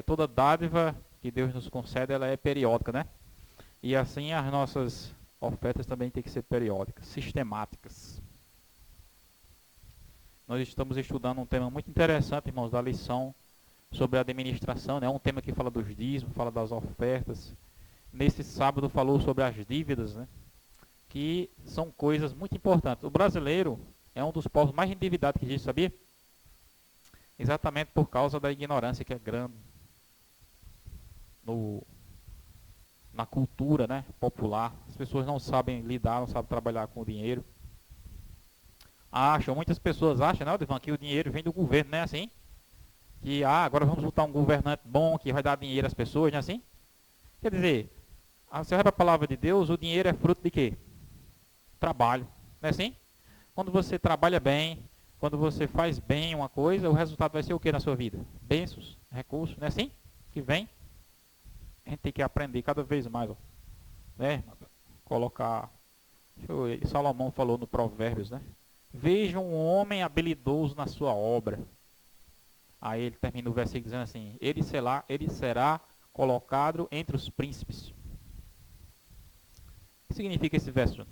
toda dádiva que Deus nos concede, ela é periódica, né? E assim as nossas ofertas também têm que ser periódicas, sistemáticas. Nós estamos estudando um tema muito interessante, irmãos, da lição sobre a administração, né? Um tema que fala dos dízimos, fala das ofertas. Nesse sábado falou sobre as dívidas, né? Que são coisas muito importantes. O brasileiro é um dos povos mais endividados que existe, sabia? Exatamente por causa da ignorância que é grande no, na cultura, né, popular. As pessoas não sabem lidar, não sabem trabalhar com o dinheiro. Muitas pessoas acham, né, Divan, que o dinheiro vem do governo, não é assim? Que agora vamos botar um governante bom que vai dar dinheiro às pessoas, não é assim? Quer dizer, você vai para a palavra de Deus, o dinheiro é fruto de quê? Trabalho, não é assim? Quando você trabalha bem, quando você faz bem uma coisa, o resultado vai ser o que na sua vida? Bênçãos, recursos, não é assim? Que vem. A gente tem que aprender cada vez mais, ó, né? Colocar. Salomão falou no Provérbios, né? Veja um homem habilidoso na sua obra. Aí ele termina o versículo dizendo assim: ele será colocado entre os príncipes. O que significa esse verso?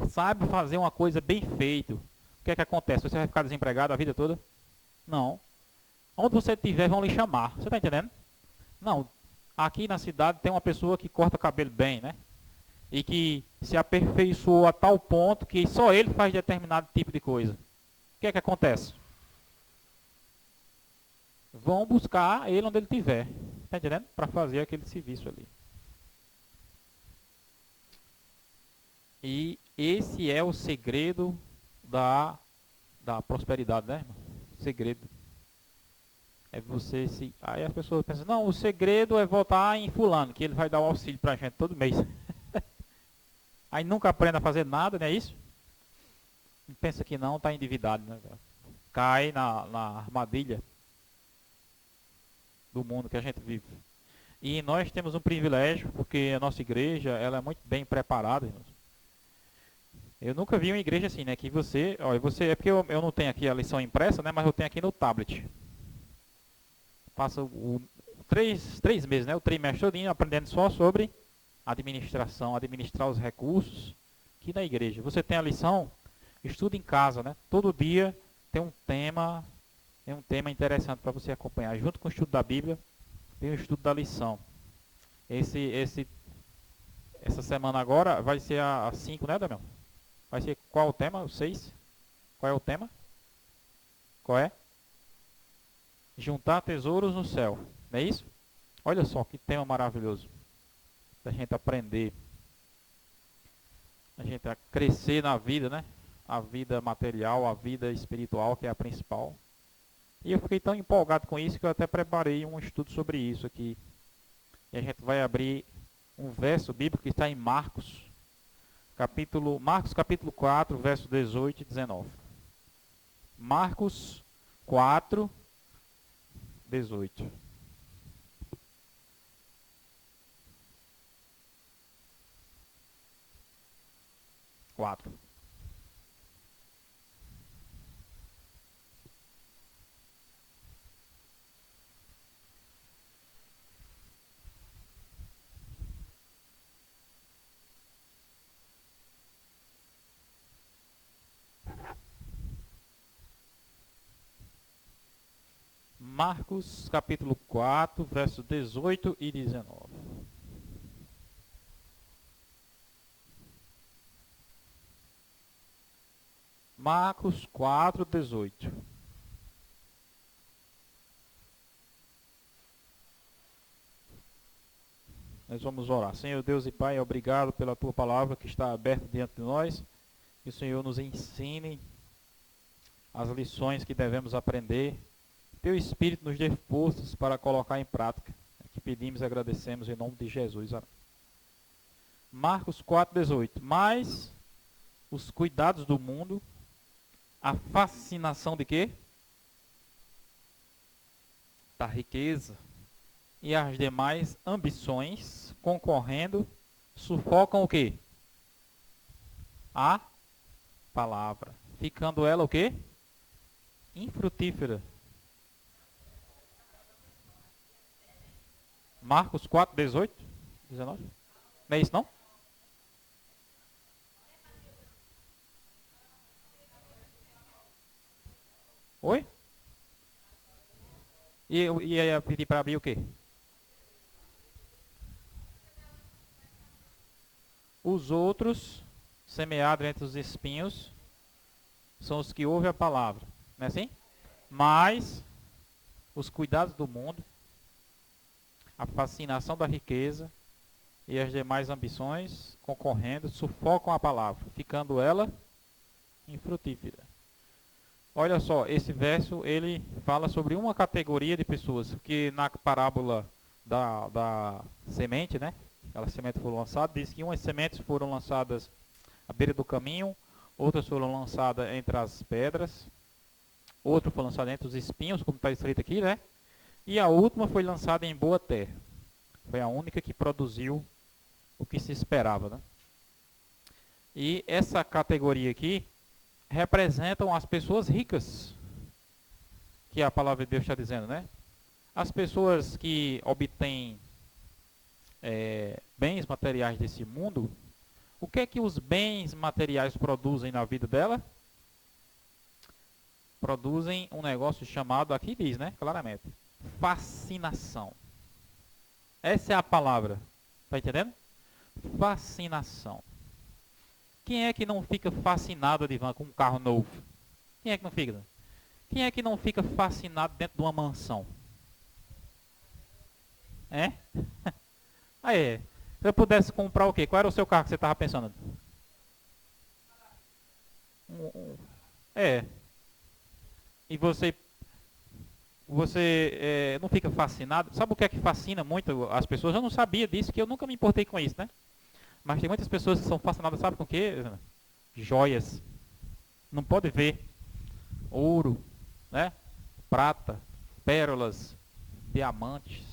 Sabe fazer uma coisa bem feito. O que é que acontece? Você vai ficar desempregado a vida toda? Não. Onde você estiver, vão lhe chamar. Você está entendendo? Não. Aqui na cidade tem uma pessoa que corta cabelo bem, né? E que se aperfeiçoou a tal ponto que só ele faz determinado tipo de coisa. O que é que acontece? Vão buscar ele onde ele estiver. Está entendendo? Para fazer aquele serviço ali. E esse é o segredo da prosperidade, né, irmão? Segredo. É você se. Aí as pessoas pensam, não, o segredo é votar em fulano, que ele vai dar o auxílio pra gente todo mês. Aí nunca aprende a fazer nada, não é isso? Pensa que não, está endividado, né? Cai na armadilha do mundo que a gente vive. E nós temos um privilégio, porque a nossa igreja, ela é muito bem preparada, irmãos. Eu nunca vi uma igreja assim, né? Que você é porque eu não tenho aqui a lição impressa, né? Mas eu tenho aqui no tablet. Passa três meses, né? O trimestre todinho aprendendo só sobre administração, administrar os recursos aqui na igreja. Você tem a lição, estuda em casa, né? Todo dia tem um tema interessante para você acompanhar. Junto com o estudo da Bíblia, tem o estudo da lição. Essa semana agora vai ser a 5, né, Damião? Vai ser qual o tema? O 6? Qual é o tema? Qual é? Juntar tesouros no céu. Não é isso? Olha só que tema maravilhoso. Da gente aprender. A gente a crescer na vida, né? A vida material, a vida espiritual, que é a principal. E eu fiquei tão empolgado com isso que eu até preparei um estudo sobre isso aqui. E a gente vai abrir um verso bíblico que está em Marcos capítulo 4, verso 18 e 19. Marcos 4, 18. 4. Marcos capítulo 4, verso 18 e 19. Marcos 4, 18. Nós vamos orar. Senhor Deus e Pai, obrigado pela tua palavra que está aberta diante de nós. Que o Senhor nos ensine as lições que devemos aprender. Teu Espírito nos dê forças para colocar em prática. É que pedimos e agradecemos em nome de Jesus. Amém. Marcos 4, 18. Mas os cuidados do mundo, a fascinação de quê? Da riqueza e as demais ambições concorrendo sufocam o quê? A palavra. Ficando ela o quê? Infrutífera. Marcos 4, 18, 19. Não é isso não? Oi? E aí eu pedi para abrir o quê? Os outros, semeados entre os espinhos, são os que ouvem a palavra. Não é assim? Mas os cuidados do mundo, a fascinação da riqueza e as demais ambições concorrendo sufocam a palavra, ficando ela infrutífera. Olha só, esse verso ele fala sobre uma categoria de pessoas, que na parábola da semente, né? Aquela semente foi lançada, diz que umas sementes foram lançadas à beira do caminho, outras foram lançadas entre as pedras, outra foi lançada entre os espinhos, como está escrito aqui, né? E a última foi lançada em boa terra. Foi a única que produziu o que se esperava, né? E essa categoria aqui representam as pessoas ricas, que a palavra de Deus está dizendo, né? As pessoas que obtêm bens materiais desse mundo, o que é que os bens materiais produzem na vida dela? Produzem um negócio chamado, aqui diz, né? Claramente, fascinação. Essa é a palavra. Está entendendo? Fascinação. Quem é que não fica fascinado, Edivan, com um carro novo? Quem é que não fica? Quem é que não fica fascinado dentro de uma mansão? É? Aí, se eu pudesse comprar o quê? Qual era o seu carro que você estava pensando? É. E você não fica fascinado? Sabe o que é que fascina muito as pessoas? Eu não sabia disso, que eu nunca me importei com isso, né? Mas tem muitas pessoas que são fascinadas, sabe com o quê? Joias. Não pode ver. Ouro, né? Prata, pérolas, diamantes.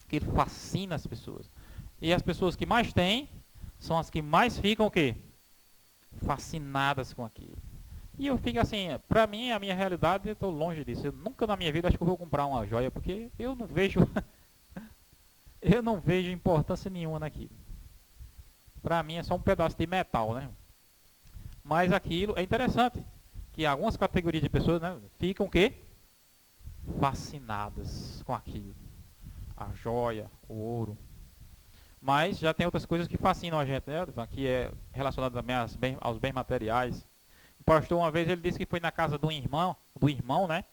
Que fascina as pessoas. E as pessoas que mais têm são as que mais ficam o quê? Fascinadas com aquilo. E eu fico assim, pra mim, a minha realidade, eu estou longe disso. Eu nunca na minha vida acho que eu vou comprar uma joia, porque eu não vejo eu não vejo importância nenhuma naquilo. Pra mim é só um pedaço de metal, né? Mas aquilo é interessante, que algumas categorias de pessoas, né, ficam o quê? Fascinadas com aquilo. A joia, o ouro. Mas já tem outras coisas que fascinam a gente, né? Que é relacionado também aos bens materiais. O pastor uma vez ele disse que foi na casa do irmão, né?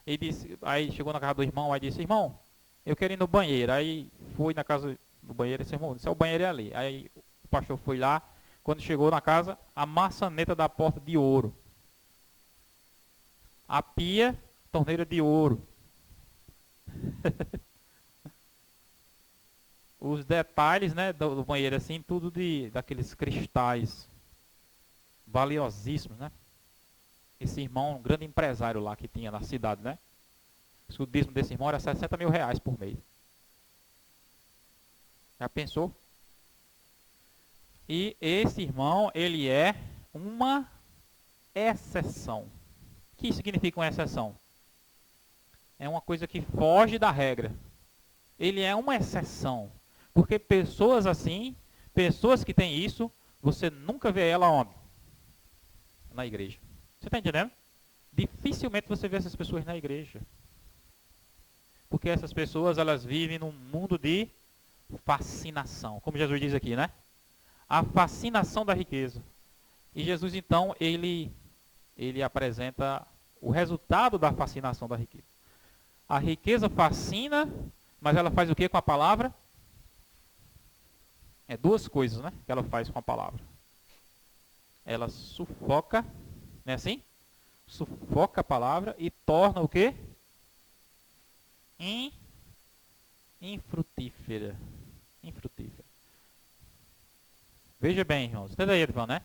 Ele disse, aí chegou na casa do irmão, aí disse, irmão, eu quero ir no banheiro. Aí foi na casa do banheiro e disse, irmão, o banheiro é ali. Aí o pastor foi lá, quando chegou na casa, a maçaneta da porta de ouro. A pia, torneira de ouro. Os detalhes, né, do banheiro, assim, tudo daqueles cristais valiosíssimos, né? Esse irmão, um grande empresário lá que tinha na cidade, né? O dízimo desse irmão era 60 mil reais por mês. Já pensou? E esse irmão, ele é uma exceção. O que significa uma exceção? É uma coisa que foge da regra. Ele é uma exceção. Porque pessoas assim, pessoas que têm isso, você nunca vê ela onde? Na igreja. Você está entendendo? Dificilmente você vê essas pessoas na igreja. Porque essas pessoas, elas vivem num mundo de fascinação. Como Jesus diz aqui, né? A fascinação da riqueza. E Jesus, então, ele apresenta o resultado da fascinação da riqueza. A riqueza fascina, mas ela faz o que com a palavra? É duas coisas, né? Que ela faz com a palavra. Ela sufoca, não é assim? Sufoca a palavra e torna o quê? Infrutífera. Infrutífera. Veja bem, irmãos. Entenda aí, Edvan, né?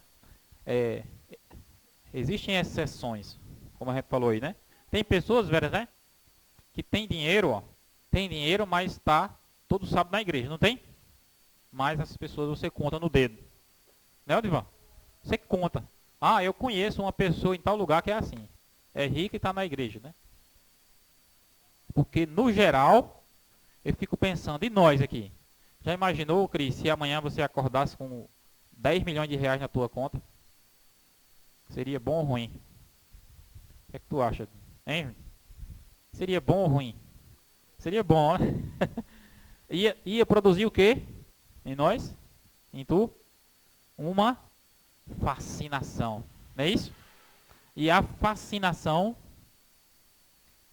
Existem exceções, como a gente falou aí, né? Tem pessoas, velhas, né? Que tem dinheiro, ó. Tem dinheiro, mas está todo sábado na igreja, não tem? Mas essas pessoas você conta no dedo. Né, Edvan? Você conta. Ah, eu conheço uma pessoa em tal lugar que é assim. É rica e está na igreja, né? Porque, no geral, eu fico pensando, e nós aqui? Já imaginou, Cris, se amanhã você acordasse com 10 milhões de reais na tua conta? Seria bom ou ruim? O que é que tu acha? Hein? Seria bom ou ruim? Seria bom, né? Ia produzir o quê? Em nós? Em tu? Uma fascinação. Não é isso? E a fascinação,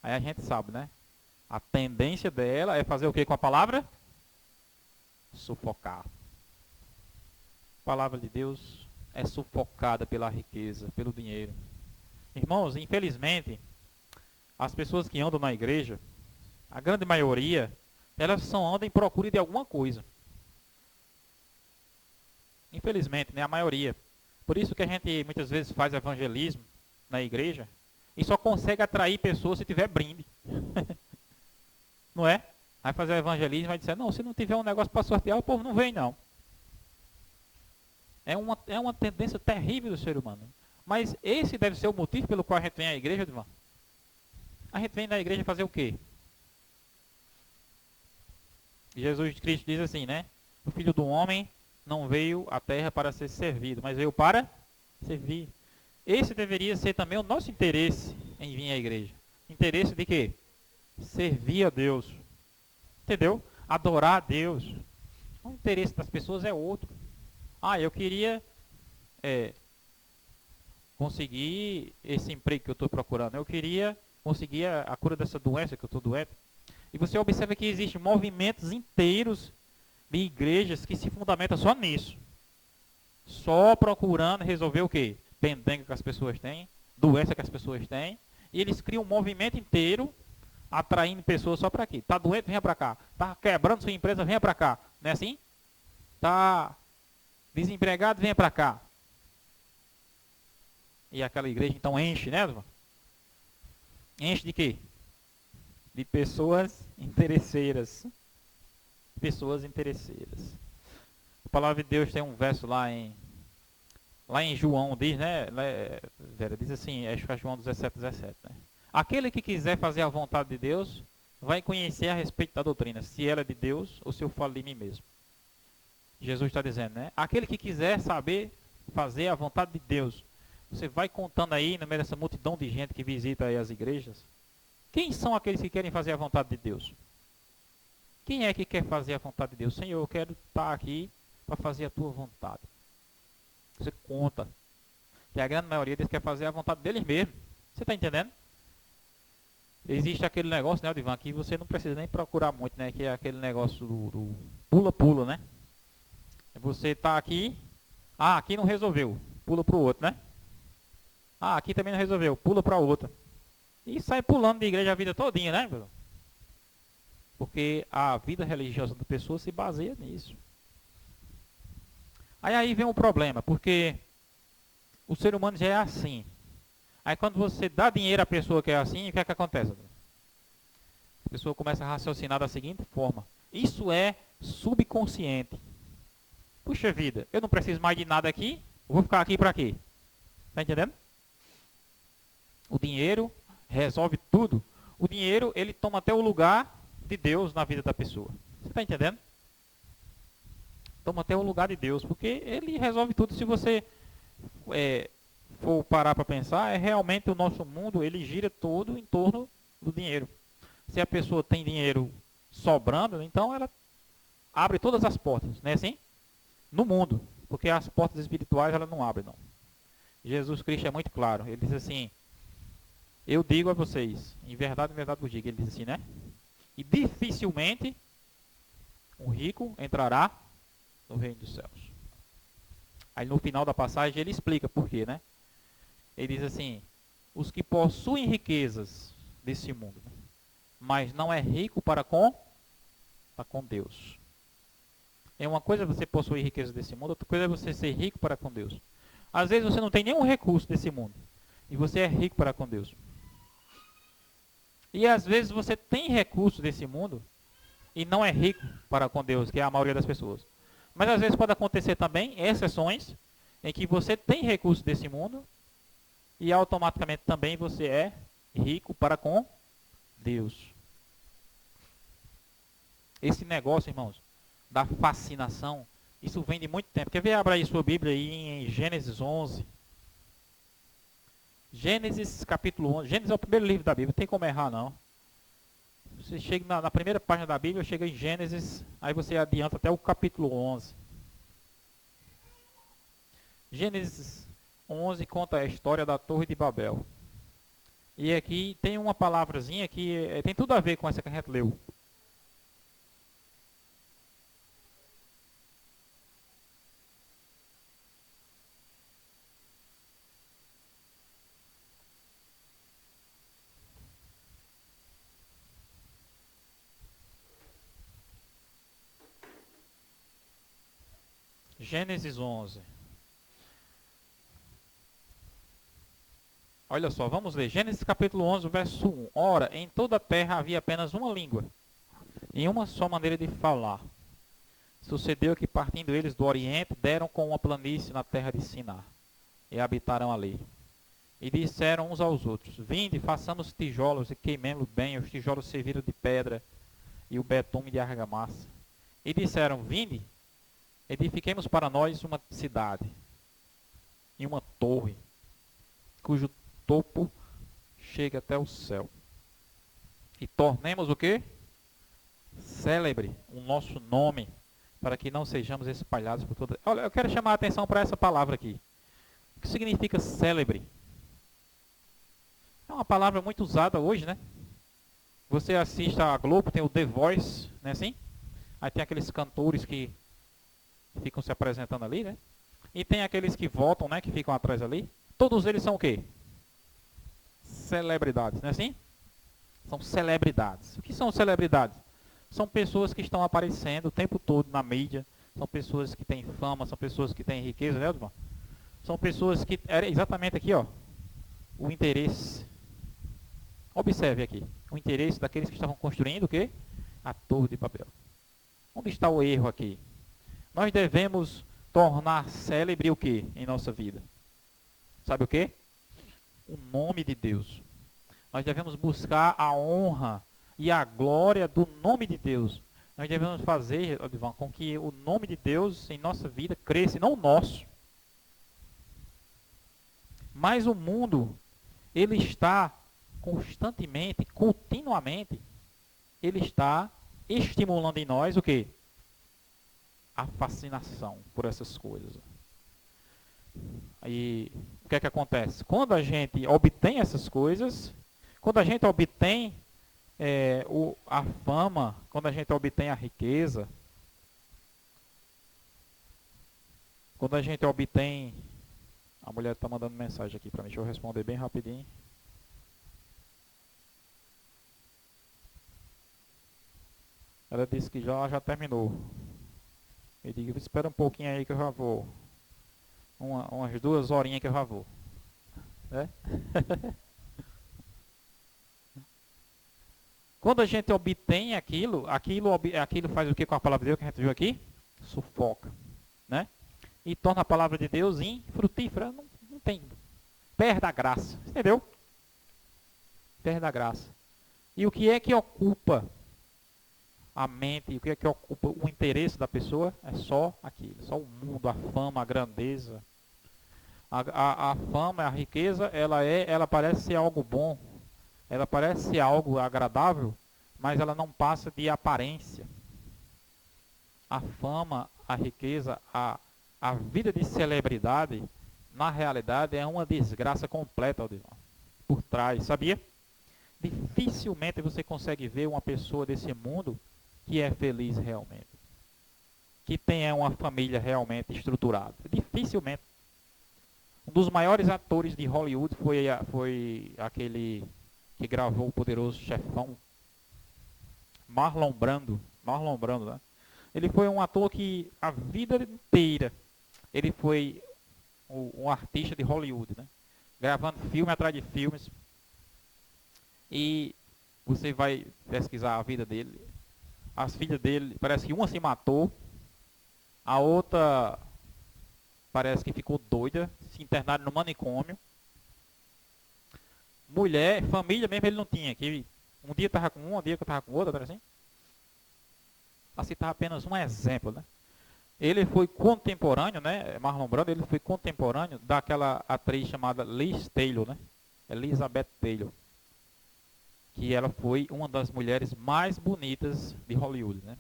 aí a gente sabe, né? A tendência dela é fazer o que com a palavra? Sufocar. A palavra de Deus é sufocada pela riqueza, pelo dinheiro. Irmãos, infelizmente, as pessoas que andam na igreja, a grande maioria, elas só andam em procura de alguma coisa. Infelizmente, né? A maioria. Por isso que a gente muitas vezes faz evangelismo na igreja e só consegue atrair pessoas se tiver brinde. Não é? Vai fazer o evangelismo e vai dizer, não, se não tiver um negócio para sortear, o povo não vem não. É uma tendência terrível do ser humano. Mas esse deve ser o motivo pelo qual a gente vem à igreja, Edvan. A gente vem na igreja fazer o quê? Jesus Cristo diz assim, né? O Filho do Homem não veio à terra para ser servido, mas veio para servir. Esse deveria ser também o nosso interesse em vir à igreja. Interesse de quê? Servir a Deus. Entendeu? Adorar a Deus. O interesse das pessoas é outro. Eu queria conseguir esse emprego que eu estou procurando. Eu queria conseguir a cura dessa doença que eu estou doente. E você observa que existem movimentos inteiros de igrejas que se fundamentam só nisso. Só procurando resolver o quê? Pendenga que as pessoas têm, doença que as pessoas têm. E eles criam um movimento inteiro atraindo pessoas só para aqui. Tá doente, venha para cá. Tá quebrando sua empresa, venha para cá. Não é assim? Tá desempregado, venha para cá. E aquela igreja então enche, né? Enche de quê? De pessoas interesseiras. Pessoas interesseiras. A palavra de Deus tem um verso lá em João, diz, né? Vera, diz assim, acho que é João 17, 17, né? Aquele que quiser fazer a vontade de Deus, vai conhecer a respeito da doutrina, se ela é de Deus ou se eu falo de mim mesmo. Jesus está dizendo, né? Aquele que quiser saber fazer a vontade de Deus, você vai contando aí, no meio dessa multidão de gente que visita aí as igrejas, quem são aqueles que querem fazer a vontade de Deus? Quem é que quer fazer a vontade de Deus? Senhor, eu quero estar aqui para fazer a tua vontade. Você conta que a grande maioria deles quer fazer a vontade deles mesmo. Você está entendendo? Existe aquele negócio, né, Divan, que você não precisa nem procurar muito, né? Que é aquele negócio do pula-pula, né? Você está aqui, aqui não resolveu, pula para o outro, né? Aqui também não resolveu, pula para outra. E sai pulando de igreja a vida todinha, né? Porque a vida religiosa da pessoa se baseia nisso. Aí vem um problema, porque o ser humano já é assim. Aí quando você dá dinheiro à pessoa que é assim, o que é que acontece? A pessoa começa a raciocinar da seguinte forma. Isso é subconsciente. Puxa vida, eu não preciso mais de nada aqui, eu vou ficar aqui para quê? Tá entendendo? O dinheiro resolve tudo. O dinheiro, ele toma até o lugar de Deus na vida da pessoa. Você está entendendo? Toma até o lugar de Deus, porque ele resolve tudo. Se você for parar para pensar, realmente o nosso mundo, ele gira todo em torno do dinheiro. Se a pessoa tem dinheiro sobrando, então ela abre todas as portas, não é assim? No mundo, porque as portas espirituais ela não abre, não. Jesus Cristo é muito claro, ele diz assim, eu digo a vocês, em verdade vos digo, ele diz assim, né? E dificilmente um rico entrará no reino dos céus. Aí no final da passagem ele explica por quê, né? Ele diz assim, os que possuem riquezas desse mundo, né? Mas não é rico para com Deus. É uma coisa você possuir riqueza desse mundo, outra coisa é você ser rico para com Deus. Às vezes você não tem nenhum recurso desse mundo, e você é rico para com Deus. E às vezes você tem recurso desse mundo, e não é rico para com Deus, que é a maioria das pessoas. Mas às vezes pode acontecer também exceções, em que você tem recurso desse mundo, e automaticamente também você é rico para com Deus. Esse negócio, irmãos, da fascinação, isso vem de muito tempo. Quer ver? Abra aí sua Bíblia aí em Gênesis 11. Gênesis capítulo 11. Gênesis é o primeiro livro da Bíblia, não tem como errar não. Você chega na primeira página da Bíblia, chega em Gênesis, aí você adianta até o capítulo 11. Gênesis 11 conta a história da Torre de Babel. E aqui tem uma palavrazinha que tem tudo a ver com essa que a gente leu. Gênesis 11. Olha só, vamos ler. Gênesis capítulo 11, verso 1. Ora, em toda a terra havia apenas uma língua, e uma só maneira de falar. Sucedeu que, partindo eles do Oriente, deram com uma planície na terra de Siná, e habitaram ali. E disseram uns aos outros: Vinde, façamos tijolos e queimemos bem. Os tijolos serviram de pedra e o betume de argamassa. E disseram: Vinde, edifiquemos para nós uma cidade e uma torre, cujo topo chega até o céu. E tornemos o quê? Célebre o nosso nome, para que não sejamos espalhados por toda... Olha, eu quero chamar a atenção para essa palavra aqui. O que significa célebre? É uma palavra muito usada hoje, né? Você assiste a Globo, tem o The Voice, não é assim? Aí tem aqueles cantores que ficam se apresentando ali, né? E tem aqueles que votam, né? Que ficam atrás ali. Todos eles são o quê? Celebridades, não é assim? São celebridades. O que são celebridades? São pessoas que estão aparecendo o tempo todo na mídia. São pessoas que têm fama, são pessoas que têm riqueza, né, irmão? São pessoas que... Era exatamente aqui, ó. O interesse. Observe aqui. O interesse daqueles que estavam construindo o quê? A Torre de Babel. Onde está o erro aqui? Nós devemos tornar célebre o quê em nossa vida? Sabe o quê? O nome de Deus. Nós devemos buscar a honra e a glória do nome de Deus. Nós devemos fazer, Odivan, com que o nome de Deus em nossa vida cresça, não o nosso. Mas o mundo, ele está constantemente, continuamente, ele está estimulando em nós o quê? A fascinação por essas coisas. E o que é que acontece? Quando a gente obtém essas coisas, quando a gente obtém a fama, quando a gente obtém a riqueza, quando a gente obtém... A mulher está mandando mensagem aqui para mim, deixa eu responder bem rapidinho. Ela disse que já terminou. Eu digo, espera um pouquinho aí que eu já vou. Umas 2 horinhas que eu já vou. É? Quando a gente obtém aquilo faz o que com a palavra de Deus que a gente viu aqui? Sufoca, né? E torna a palavra de Deus infrutífera. Não tem. Perde a graça, entendeu? Perde a graça. E o que é que ocupa a mente, o que é que ocupa o interesse da pessoa? É só aquilo, só o mundo, a fama, a grandeza. A fama, a riqueza, ela parece ser algo bom, ela parece ser algo agradável, mas ela não passa de aparência. A fama, a riqueza, a vida de celebridade, na realidade, é uma desgraça completa, por trás, sabia? Dificilmente você consegue ver uma pessoa desse mundo que é feliz realmente, que tenha uma família realmente estruturada. Dificilmente. Um dos maiores atores de Hollywood foi aquele que gravou O Poderoso Chefão, Marlon Brando, né? Ele foi um ator que a vida inteira ele foi um artista de Hollywood, né? Gravando filme atrás de filmes. E você vai pesquisar a vida dele. As filhas dele, parece que uma se matou, a outra parece que ficou doida, se internaram no manicômio. Mulher, família mesmo ele não tinha, que um dia estava com um dia que estava com outra, assim. a citar apenas um exemplo, né? Ele foi contemporâneo, né? Marlon Brando, ele foi contemporâneo daquela atriz chamada Liz Taylor, né? Elizabeth Taylor, que ela foi uma das mulheres mais bonitas de Hollywood, né?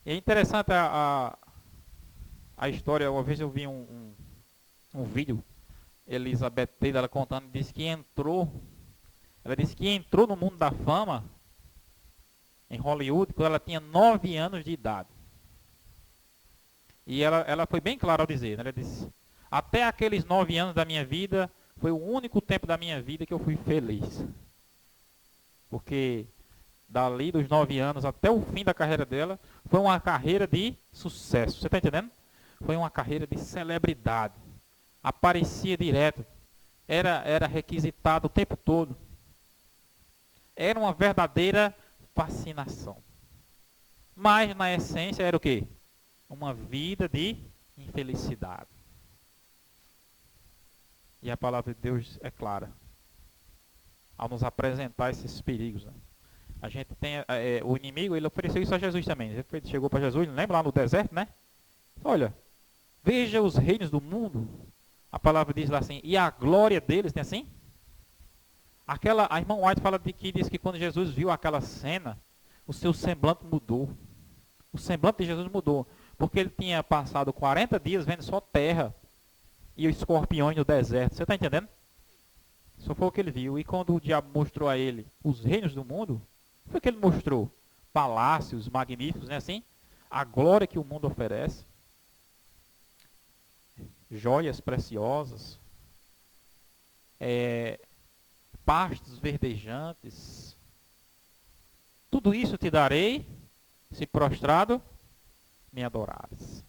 E é interessante a história. Uma vez eu vi um vídeo, Elizabeth Taylor, ela contando, ela disse que entrou no mundo da fama em Hollywood quando ela tinha 9 anos de idade. E ela foi bem clara ao dizer, né? Ela disse, até aqueles 9 anos da minha vida, foi o único tempo da minha vida que eu fui feliz. Porque dali dos 9 anos até o fim da carreira dela, foi uma carreira de sucesso. Você está entendendo? Foi uma carreira de celebridade. Aparecia direto. Era requisitado o tempo todo. Era uma verdadeira fascinação. Mas na essência era o quê? Uma vida de infelicidade. E a palavra de Deus é clara ao nos apresentar esses perigos, né? A gente tem o inimigo, ele ofereceu isso a Jesus também. Ele chegou para Jesus, lembra lá no deserto, né? Olha, veja os reinos do mundo. A palavra diz lá assim, e a glória deles, tem assim? A irmã White fala diz que quando Jesus viu aquela cena, o seu semblante mudou. O semblante de Jesus mudou, porque ele tinha passado 40 dias vendo só terra e os escorpiões no deserto. Você está entendendo? Só foi o que ele viu. E quando o diabo mostrou a ele os reinos do mundo, foi que ele mostrou palácios magníficos, né, assim? A glória que o mundo oferece, joias preciosas, pastos verdejantes. Tudo isso te darei, se prostrado me adorares.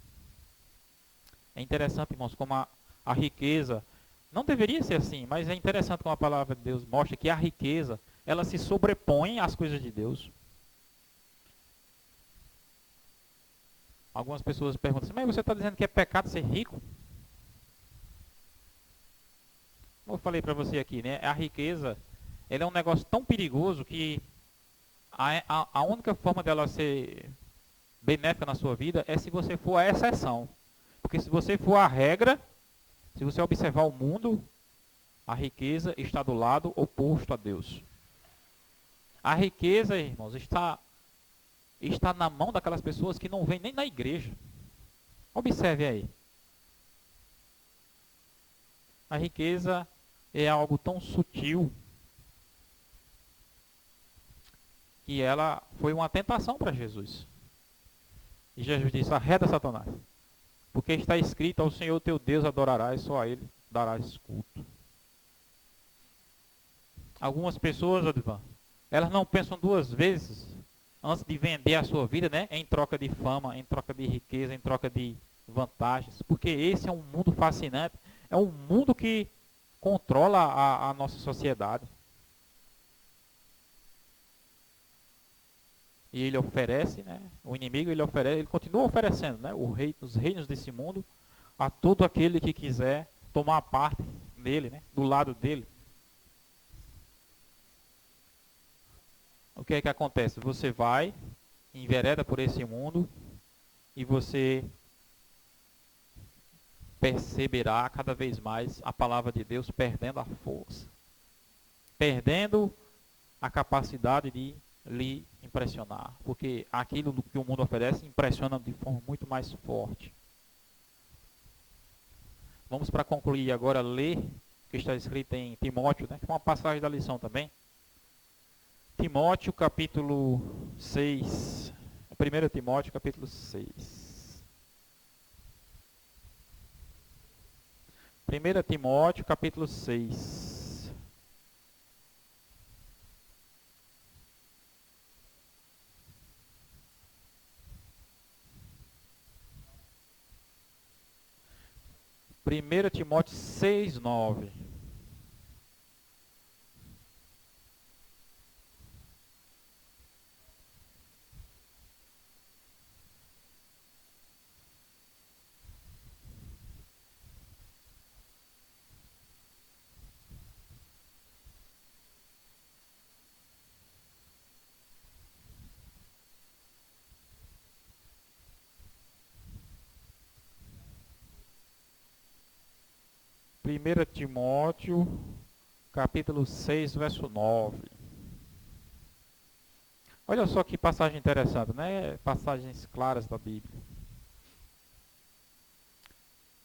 É interessante, irmãos, como a riqueza, não deveria ser assim, mas é interessante como a palavra de Deus mostra que a riqueza, ela se sobrepõe às coisas de Deus. Algumas pessoas perguntam assim, mas você está dizendo que é pecado ser rico? Como eu falei para você aqui, né? A riqueza, ela é um negócio tão perigoso que a única forma dela ser benéfica na sua vida é se você for a exceção. Porque se você for a regra, se você observar o mundo, a riqueza está do lado oposto a Deus. A riqueza, irmãos, está na mão daquelas pessoas que não vêm nem na igreja. Observe aí. A riqueza é algo tão sutil que ela foi uma tentação para Jesus. E Jesus disse, arreda Satanás. Porque está escrito, ao Senhor teu Deus adorarás, só a Ele darás culto. Algumas pessoas, Odivan, elas não pensam duas vezes antes de vender a sua vida, né? Em troca de fama, em troca de riqueza, em troca de vantagens. Porque esse é um mundo fascinante. É um mundo que controla a nossa sociedade. E ele oferece, né? O inimigo ele oferece, ele continua oferecendo, né? Os reinos desse mundo a todo aquele que quiser tomar parte dele, né? Do lado dele. O que é que acontece? Você vai, envereda por esse mundo e você perceberá cada vez mais a palavra de Deus perdendo a força, perdendo a capacidade de lhe impressionar, porque aquilo que o mundo oferece impressiona de forma muito mais forte. Vamos para concluir agora ler o que está escrito em Timóteo, né? Uma passagem da lição também. Timóteo capítulo 6. 1 Timóteo capítulo 6. 1 Timóteo capítulo 6. Primeiro Timóteo 6, 9. 1 Timóteo, capítulo 6, verso 9. Olha só que passagem interessante, né? Passagens claras da Bíblia.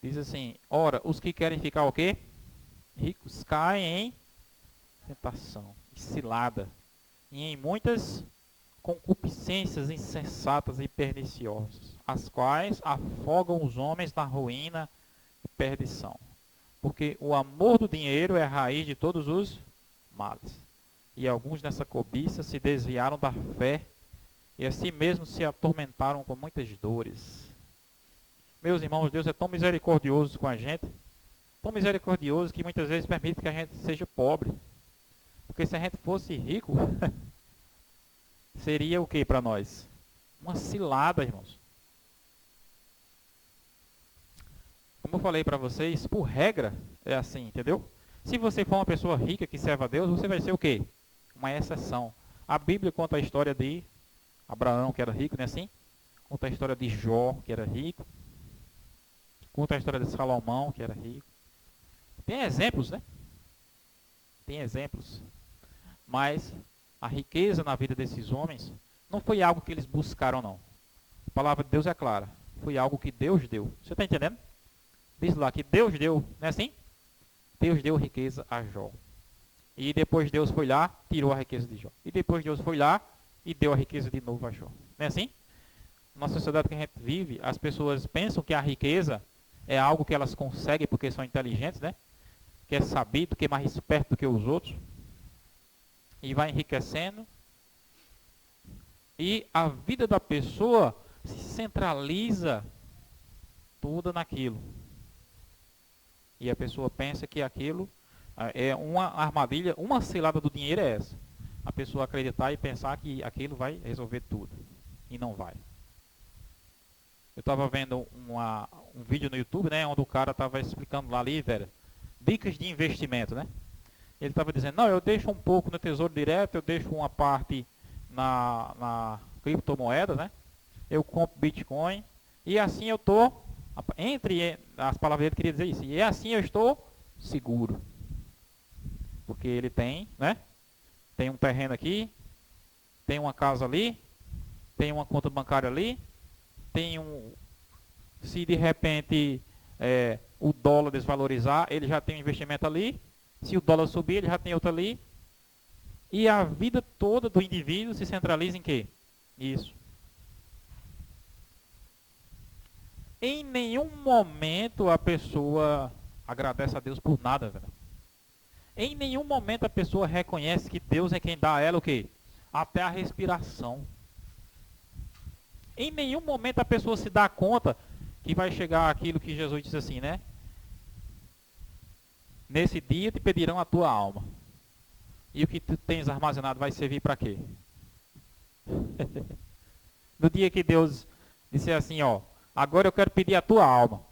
Diz assim: ora, os que querem ficar o quê? Ricos caem em tentação, em cilada, e em muitas concupiscências insensatas e perniciosas, as quais afogam os homens na ruína e perdição. Porque o amor do dinheiro é a raiz de todos os males. E alguns nessa cobiça se desviaram da fé e assim mesmo se atormentaram com muitas dores. Meus irmãos, Deus é tão misericordioso com a gente, tão misericordioso que muitas vezes permite que a gente seja pobre. Porque se a gente fosse rico, seria o que para nós? Uma cilada, irmãos. Como eu falei para vocês, por regra é assim, entendeu? Se você for uma pessoa rica que serve a Deus, você vai ser o quê? Uma exceção. A Bíblia conta a história de Abraão, que era rico, não é assim? Conta a história de Jó, que era rico. Conta a história de Salomão, que era rico. Tem exemplos, né? Tem exemplos. Mas a riqueza na vida desses homens não foi algo que eles buscaram, não. A palavra de Deus é clara. Foi algo que Deus deu. Você está entendendo? Diz lá que Deus deu, não é assim? Deus deu riqueza a Jó. E depois Deus foi lá, tirou a riqueza de Jó. E depois Deus foi lá e deu a riqueza de novo a Jó. Não é assim? Na sociedade que a gente vive, as pessoas pensam que a riqueza é algo que elas conseguem porque são inteligentes, né? Que é sabido, que é mais esperto do que os outros. E vai enriquecendo. E a vida da pessoa se centraliza toda naquilo. E a pessoa pensa que aquilo é uma armadilha, uma cilada do dinheiro é essa. A pessoa acreditar e pensar que aquilo vai resolver tudo. E não vai. Eu estava vendo um vídeo no YouTube, né, onde o cara estava explicando lá ali, velho, dicas de investimento, né? Ele estava dizendo, não, eu deixo um pouco no Tesouro Direto, eu deixo uma parte na criptomoeda, né? Eu compro Bitcoin e assim eu estou, entre as palavras ele queria dizer isso, e assim eu estou seguro. Porque ele tem, né? Tem um terreno aqui, tem uma casa ali, tem uma conta bancária ali, tem se de repente o dólar desvalorizar, ele já tem um investimento ali, se o dólar subir, ele já tem outro ali, e a vida toda do indivíduo se centraliza em quê? Isso. Em nenhum momento a pessoa agradece a Deus por nada, velho. Em nenhum momento a pessoa reconhece que Deus é quem dá a ela o quê? Até a respiração. Em nenhum momento a pessoa se dá conta que vai chegar aquilo que Jesus disse assim, né? Nesse dia te pedirão a tua alma. E o que tu tens armazenado vai servir para quê? No dia que Deus disser assim, ó, agora eu quero pedir a tua alma.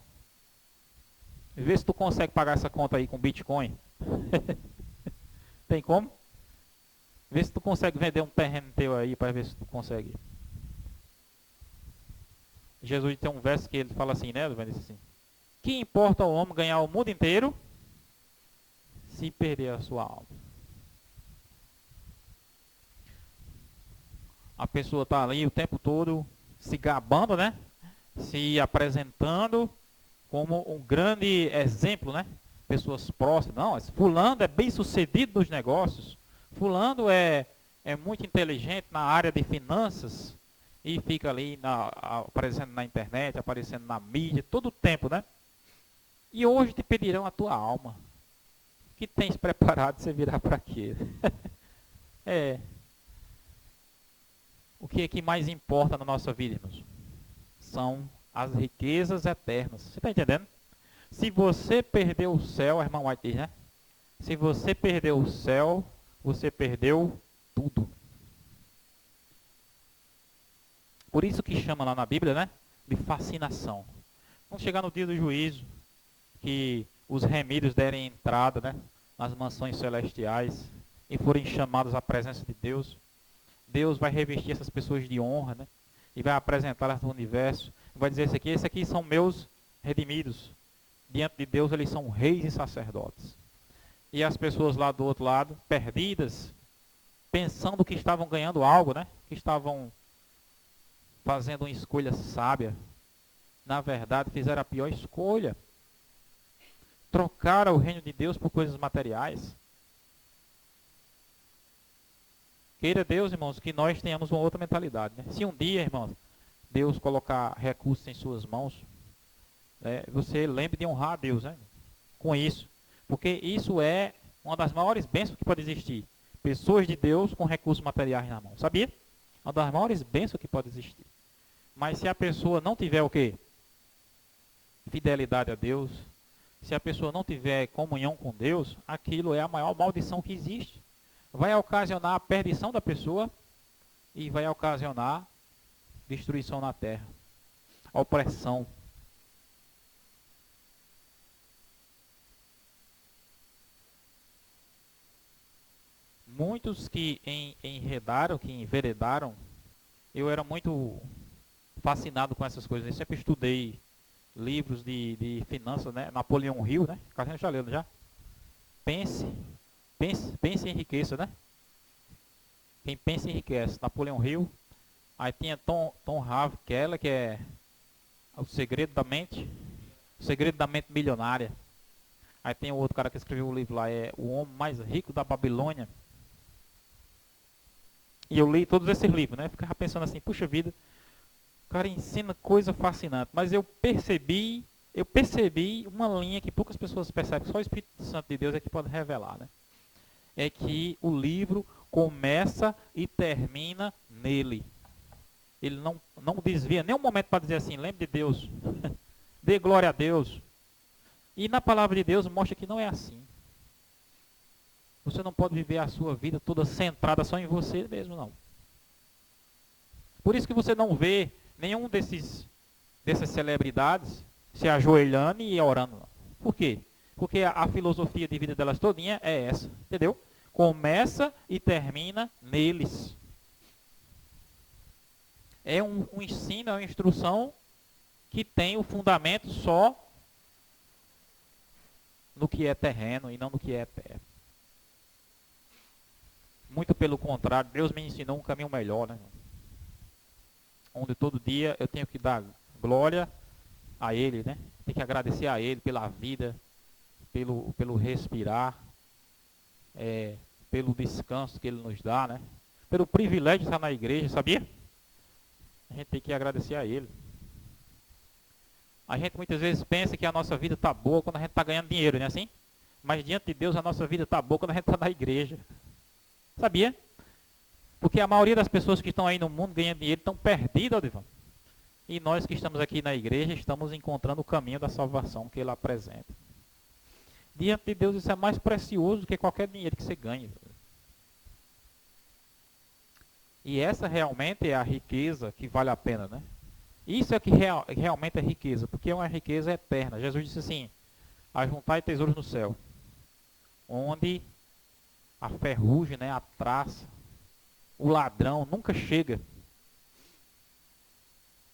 Vê se tu consegue pagar essa conta aí com Bitcoin. Tem como? Vê se tu consegue vender um terreno teu aí para ver se tu consegue. Jesus tem um verso que ele fala assim, né? Ele diz assim: que importa ao homem ganhar o mundo inteiro se perder a sua alma? A pessoa está ali o tempo todo se gabando, né? Se apresentando como um grande exemplo, né? Pessoas próximas. Não, fulano é bem sucedido nos negócios. Fulano é muito inteligente na área de finanças. E fica ali aparecendo na internet, aparecendo na mídia, todo o tempo, né? E hoje te pedirão a tua alma. O que tens preparado você virá para quê? O que é que mais importa na nossa vida, irmãos? São as riquezas eternas. Você está entendendo? Se você perdeu o céu, a irmã White diz, né? Se você perdeu o céu, você perdeu tudo. Por isso que chama lá na Bíblia, né? De fascinação. Quando chegar no dia do juízo, que os remidos derem entrada, né? Nas mansões celestiais e forem chamados à presença de Deus, Deus vai revestir essas pessoas de honra, né? E vai apresentá-las no universo. Vai dizer esse aqui são meus redimidos. Diante de Deus eles são reis e sacerdotes. E as pessoas lá do outro lado, perdidas, pensando que estavam ganhando algo, né? Que estavam fazendo uma escolha sábia. Na verdade, fizeram a pior escolha. Trocaram o reino de Deus por coisas materiais. Queira Deus, irmãos, que nós tenhamos uma outra mentalidade, né? Se um dia, irmãos, Deus colocar recursos em suas mãos, você lembre de honrar a Deus, né? Com isso. Porque isso é uma das maiores bênçãos que pode existir. Pessoas de Deus com recursos materiais na mão. Sabia? Uma das maiores bênçãos que pode existir. Mas se a pessoa não tiver o quê? Fidelidade a Deus. Se a pessoa não tiver comunhão com Deus, aquilo é a maior maldição que existe. Vai ocasionar a perdição da pessoa e vai ocasionar destruição na terra. Opressão. Muitos que enredaram, que enveredaram, eu era muito fascinado com essas coisas. Eu sempre estudei livros de finanças, né? Napoleão Hill, né? A gente já leu, já? Pense em riqueza, né? Quem pensa enriquece. Napoleão Hill. Aí tinha Tom Harvey Keller, que é O Segredo da Mente. O Segredo da Mente Milionária. Aí tem o outro cara que escreveu o livro lá, é O Homem Mais Rico da Babilônia. E eu li todos esses livros, né? Ficava pensando assim, puxa vida, o cara ensina coisa fascinante. Mas eu percebi uma linha que poucas pessoas percebem, só o Espírito Santo de Deus é que pode revelar, né? É que o livro começa e termina nele. Ele não desvia nem um momento para dizer assim, lembre de Deus, dê glória a Deus. E na palavra de Deus mostra que não é assim. Você não pode viver a sua vida toda centrada só em você mesmo, não. Por isso que você não vê nenhum dessas celebridades se ajoelhando e orando. Não. Por quê? Porque a filosofia de vida delas todinha é essa, entendeu? Começa e termina neles. É um ensino, é uma instrução que tem o fundamento só no que é terreno e não no que é eterno. Muito pelo contrário, Deus me ensinou um caminho melhor, né? Onde todo dia eu tenho que dar glória a Ele, né? Tenho que agradecer a Ele pela vida, pelo respirar, pelo descanso que Ele nos dá, né? Pelo privilégio de estar na igreja, sabia? A gente tem que agradecer a Ele. A gente muitas vezes pensa que a nossa vida está boa quando a gente está ganhando dinheiro, não é assim? Mas diante de Deus a nossa vida está boa quando a gente está na igreja. Sabia? Porque a maioria das pessoas que estão aí no mundo ganhando dinheiro estão perdidas, Odivan. E nós que estamos aqui na igreja estamos encontrando o caminho da salvação que Ele apresenta. Diante de Deus isso é mais precioso do que qualquer dinheiro que você ganhe. E essa realmente é a riqueza que vale a pena, né? Isso é que realmente é riqueza, porque é uma riqueza eterna. Jesus disse assim, ajuntai tesouros no céu, onde a ferrugem, né, a traça, o ladrão nunca chega.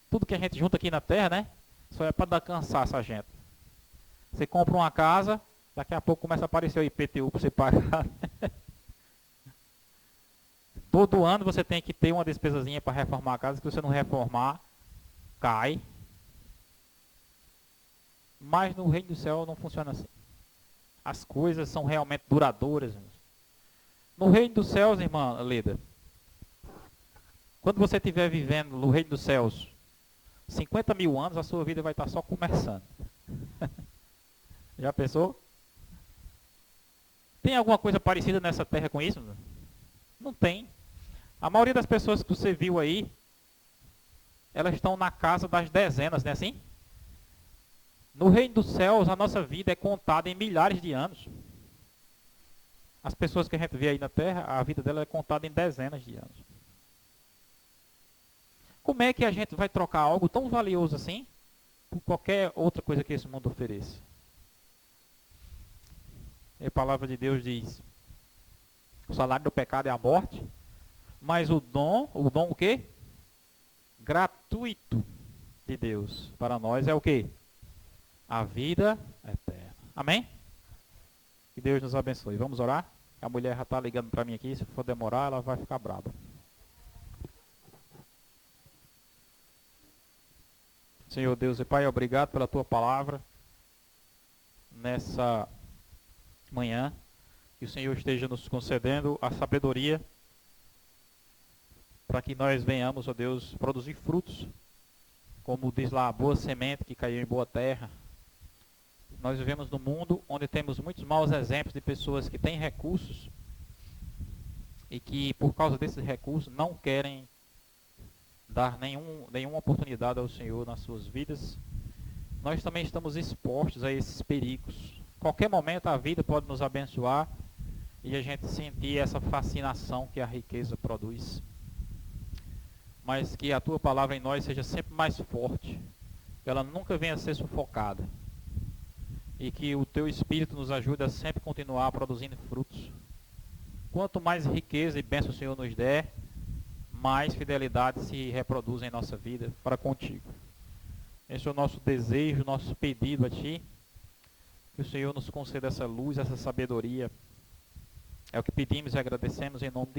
Tudo que a gente junta aqui na terra, né, só é para dar cansaço a gente. Você compra uma casa, daqui a pouco começa a aparecer o IPTU para você pagar. Todo ano você tem que ter uma despesazinha para reformar a casa, se você não reformar, cai. Mas no reino do céu não funciona assim. As coisas são realmente duradouras. No reino dos céus, irmã Leda, quando você estiver vivendo no reino dos céus 50 mil anos, a sua vida vai estar só começando. Já pensou? Tem alguma coisa parecida nessa terra com isso? Não tem. A maioria das pessoas que você viu aí, elas estão na casa das dezenas, não é assim? No reino dos céus, a nossa vida é contada em milhares de anos. As pessoas que a gente vê aí na terra, a vida dela é contada em dezenas de anos. Como é que a gente vai trocar algo tão valioso assim por qualquer outra coisa que esse mundo ofereça? E a palavra de Deus diz, o salário do pecado é a morte, mas o dom o quê? Gratuito de Deus para nós é o quê? a vida eterna. Amém? Que Deus nos abençoe. Vamos orar? A mulher já está ligando para mim aqui. Se for demorar, ela vai ficar brava. Senhor Deus e Pai, obrigado pela tua palavra nessa manhã. Que o Senhor esteja nos concedendo a sabedoria para que nós venhamos, ó Deus, produzir frutos, como diz lá, a boa semente que caiu em boa terra. Nós vivemos num mundo onde temos muitos maus exemplos de pessoas que têm recursos e que, por causa desses recursos, não querem dar nenhuma oportunidade ao Senhor nas suas vidas. Nós também estamos expostos a esses perigos. Qualquer momento a vida pode nos abençoar e a gente sentir essa fascinação que a riqueza produz. Mas que a tua palavra em nós seja sempre mais forte, que ela nunca venha a ser sufocada. E que o teu Espírito nos ajude a sempre continuar produzindo frutos. Quanto mais riqueza e bênção o Senhor nos der, mais fidelidade se reproduz em nossa vida para contigo. Esse é o nosso desejo, nosso pedido a Ti. Que o Senhor nos conceda essa luz, essa sabedoria. É o que pedimos e agradecemos em nome de Jesus.